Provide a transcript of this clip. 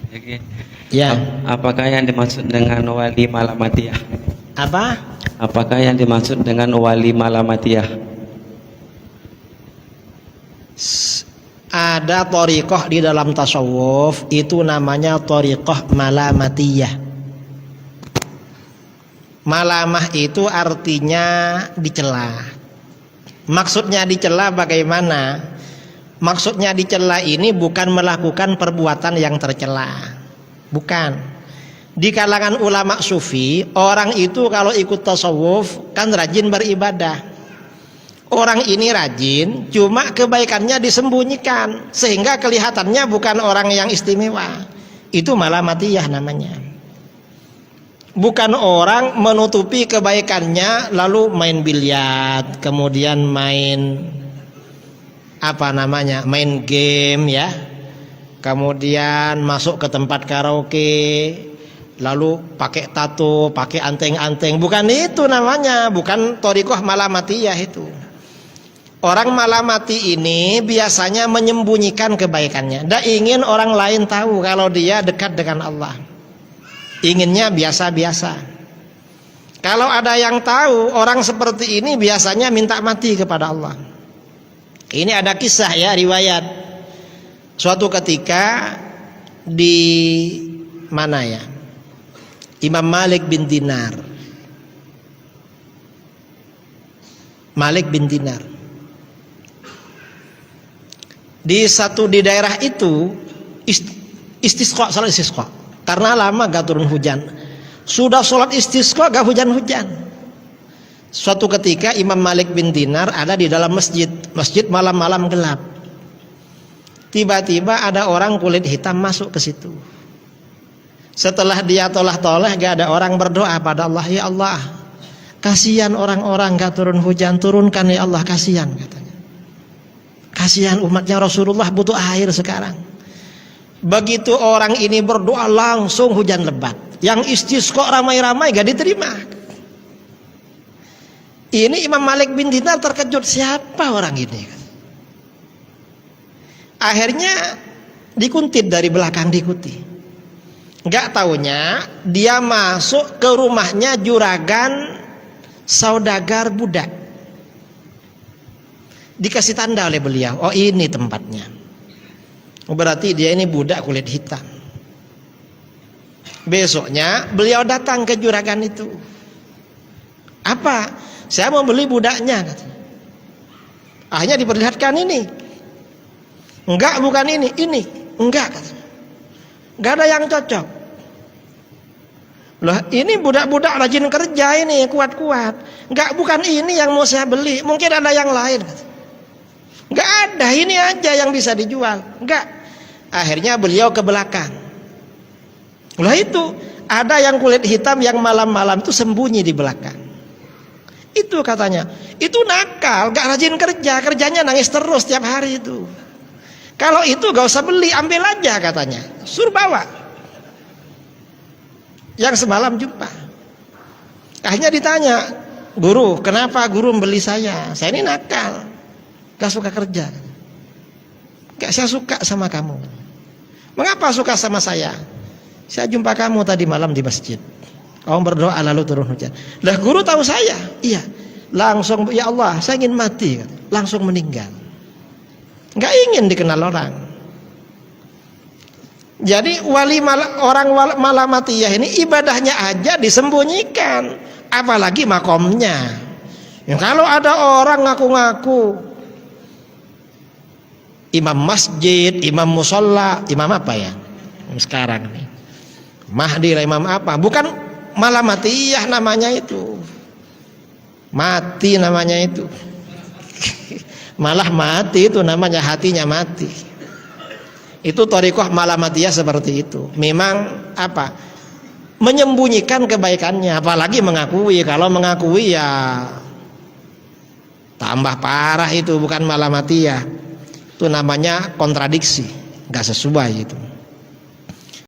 Jadi, Ya. apakah yang dimaksud dengan wali malamatiyah? Apa? Apakah yang dimaksud dengan wali malamatiyah? Ada thariqah di dalam tasawuf, itu namanya thariqah malamatiyah. Malamah itu artinya dicela. Maksudnya dicela bagaimana? Maksudnya dicela ini bukan melakukan perbuatan yang tercela. Bukan. Di kalangan ulama sufi, orang itu kalau ikut tasawuf kan rajin beribadah. Orang ini rajin, cuma kebaikannya disembunyikan sehingga kelihatannya bukan orang yang istimewa. Itu malamatiyah namanya. Bukan orang menutupi kebaikannya lalu main biliar, kemudian main main game ya, kemudian masuk ke tempat karaoke, lalu pakai tato, pakai anteng-anteng. Bukan itu namanya, bukan thariqah malamatiyah itu. Orang malamati ini biasanya menyembunyikan kebaikannya. Tidak ingin orang lain tahu kalau dia dekat dengan Allah. Inginnya biasa-biasa. Kalau ada yang tahu orang seperti ini biasanya minta mati kepada Allah. Ini ada kisah ya, riwayat. Suatu ketika di mana ya? Imam Malik bin Dinar. Malik bin Dinar. Di daerah itu istisqa, salat istisqa. Karena lama gak turun hujan. Sudah sholat istisqa gak hujan-hujan. Suatu ketika Imam Malik bin Dinar ada di dalam masjid. Masjid malam-malam gelap. Tiba-tiba ada orang kulit hitam masuk ke situ. Setelah dia tolah-tolah gak ada orang berdoa pada Allah. Ya Allah, kasihan orang-orang gak turun hujan, turunkan ya Allah, kasihan katanya. Kasihan umatnya Rasulullah butuh air sekarang. Begitu orang ini berdoa langsung hujan lebat. Yang istisqa ramai-ramai gak diterima. Ini Imam Malik bin Dinar terkejut, siapa orang ini? Akhirnya dikuntit dari belakang, diikuti. Gak taunya dia masuk ke rumahnya juragan saudagar budak. Dikasih tanda oleh beliau, oh ini tempatnya. Berarti dia ini budak kulit hitam. Besoknya beliau datang ke juragan itu. Apa? Saya mau beli budaknya katanya. Akhirnya diperlihatkan ini. Enggak, bukan ini. Enggak katanya. Enggak ada yang cocok. Loh, ini budak-budak rajin kerja ini, kuat-kuat. Enggak, bukan ini yang mau saya beli. Mungkin ada yang lain katanya. Enggak ada, ini aja yang bisa dijual. Enggak. Akhirnya beliau ke belakang. Lah itu, ada yang kulit hitam yang malam-malam itu sembunyi di belakang. Itu katanya, itu nakal, gak rajin kerja, kerjanya nangis terus tiap hari itu. Kalau itu gak usah beli, ambil aja katanya, suruh bawa. Yang semalam jumpa. Akhirnya ditanya, guru, kenapa guru membeli saya? Saya ini nakal, gak suka kerja. Gak, saya suka sama kamu. Mengapa suka sama saya? Saya jumpa kamu tadi malam di masjid. Kamu berdoa lalu turun hujan. Lah guru tahu saya. Iya. Langsung, ya Allah, saya ingin mati. Langsung meninggal. Nggak ingin dikenal orang. Jadi orang malamatiyah ini ibadahnya aja disembunyikan. Apalagi makomnya. Ya, kalau ada orang ngaku-ngaku imam masjid, imam musola, imam apa ya? Sekarang nih. Mahdi lah, imam apa? Bukan malamatiyah namanya itu. Mati namanya itu. Malah mati itu namanya, hatinya mati. Itu thariqah malamatiyah seperti itu. Memang apa? Menyembunyikan kebaikannya, apalagi mengakui. Kalau mengakui ya tambah parah, itu bukan malamatiyah. Itu namanya kontradiksi, enggak sesuai itu.